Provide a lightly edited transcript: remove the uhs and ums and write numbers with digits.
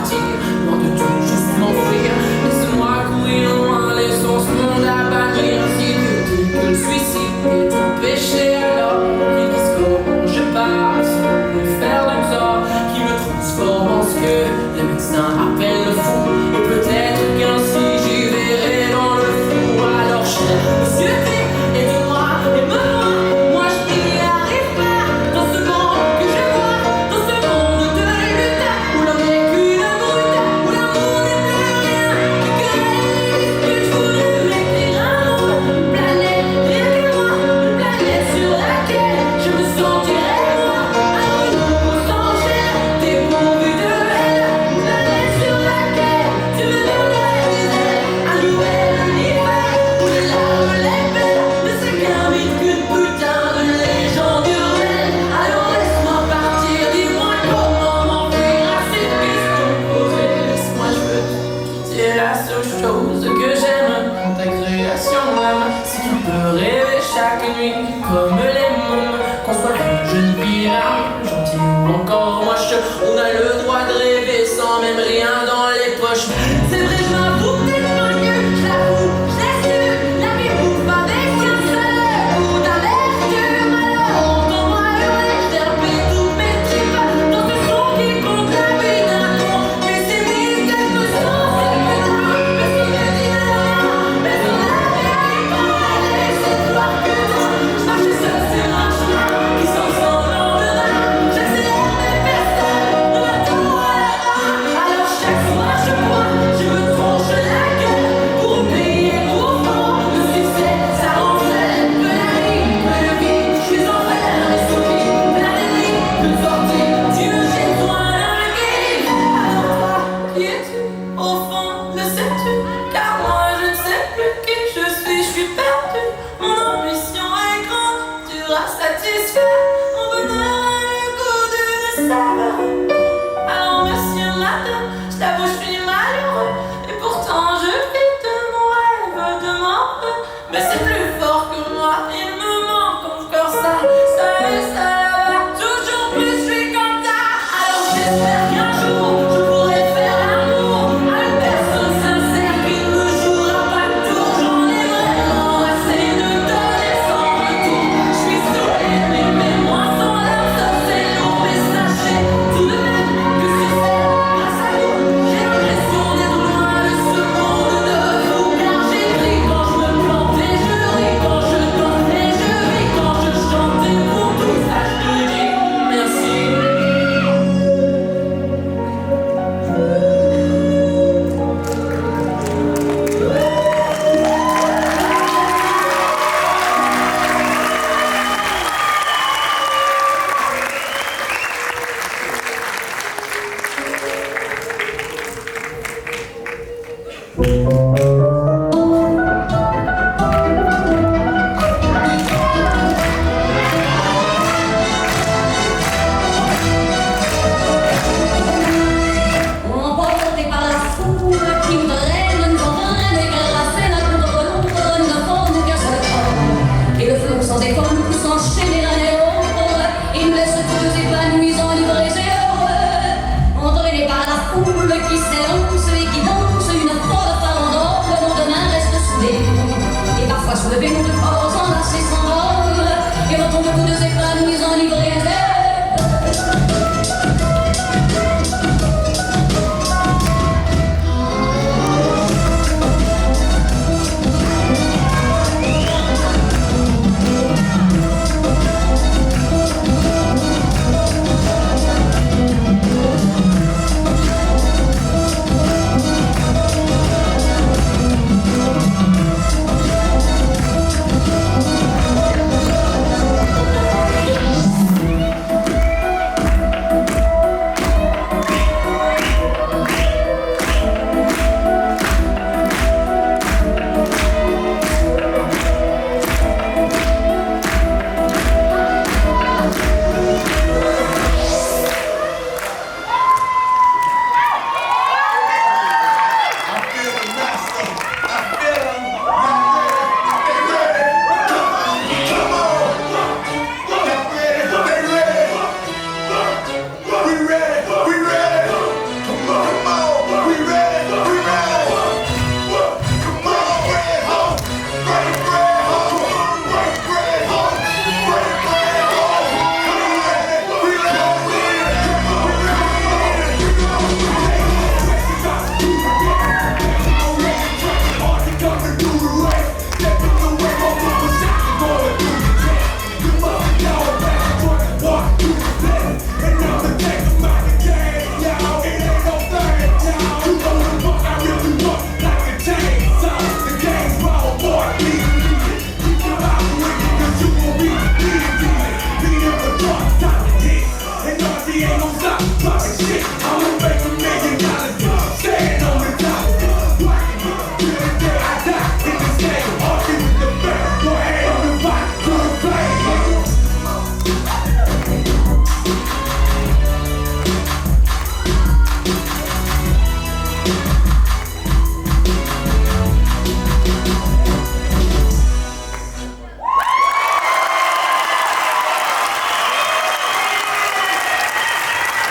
partir, loin de tout, juste m'enfuir. Laisse-moi courir loin, laissons ce monde à bannir. Si Dieu dit que le suicide est un péché, alors qu'il dise comment je passe pour lui faire du tort, qui me transforme en ce que les médecins appellent le fou. Et peut-être qu'ainsi j'y verrai dans le flou. Alors cher monsieur, aide-moi et me loin. Moi je n'y arrive pas dans ce monde que je vois, dans ce monde de lutte où l'homme n'est qu'une brute, où l'amour n'est plus rien, que la dispute voulue écrire un monde, une planète, rien que moi, une planète sur laquelle je me sentirai moi, un nouveau sans chair, dépourvu de haine, une planète sur laquelle tu me donnerais des ailes, un nouvel univers où les larmes, les peines ne c'est qu'un mythe, qu'une putain de légende urbaine. Alors laisse-moi partir, dis-moi comment m'enfuir à ces questions posées. Laisse-moi, je veux tout quitter, la seule chose que j'aime dans ta création même, c'est qu'il peut rêver chaque nuit comme les mômes, qu'on soit une jeune pirate, gentil ou encore moche, on a le droit de rêver sans même rien dans les poches. C'est vrai, je m'avoue tellement que je l'avoue, je laisse la vie bouffe avec un seul coup d'amertume. Alors entends-moi hurler, je terpille toutes mes tripes dans ce son qui compte la vie d'un con. Mais c'est mis quelque chose, c'est que t'as personne ne dit rien, personne n'a rien pour aller, c'est toi que toi. Je marche seul sur un chemin qui sent sans lendemain, j'accélère mais personne ne m'attendra là-bas. Alors chaque soir je bois, je me tronche la gueule pour oublier au fond le succès, ça rend seul que la vie, que le vide, je suis enfermé sous lui, plein d'ennemis, une sortie, Dieu j'ai besoin d'un guide. Alors toi, qui es-tu au fond, le sais-tu? Car moi je ne sais plus qui je suis perdu. Mon ambition est grande, dure à satisfaire, mon bonheur est le goût d'une saveur. Alors monsieur, madame, je t'avoue je suis malheureux, et pourtant je vis de mon rêve de mort. Mais c'est plus fort que moi, il me manque encore ça et ça là-bas. Toujours plus je suis comme ça. Alors j'espère qu'un jour je pourrai faire l'amour à une personne sincère qui ne me jouera pas de tour. J'en ai vraiment assez de donner sans retour. Je suis saoulé, mais moi sans l'âme, ça c'est lourd. Mais sachez tout de même que sur scène, grâce à vous, j'ai l'impression d'être loin de ce monde de fou. Car j'écris quand je me plante et je ris quand je danse et je vis quand je chante. Et pour tout ça je te dis merci. Emporté par la foule qui me draine, nous entraîne écrasés l'un contre l'autre, nous n'avons qu'un seul corps. Et le flot sans école nous pousse enchaîner l'un et l'autre, et nous laisse tous deux épanouis, enivrés et heureux. Entraînés par la foule qui s'élance et qui danse une folle farandole, nos deux mains restent soudées. Et parfois soulevés, nos deux corps enlacés s'envolent, et retombe tous deux épanouis, enivrés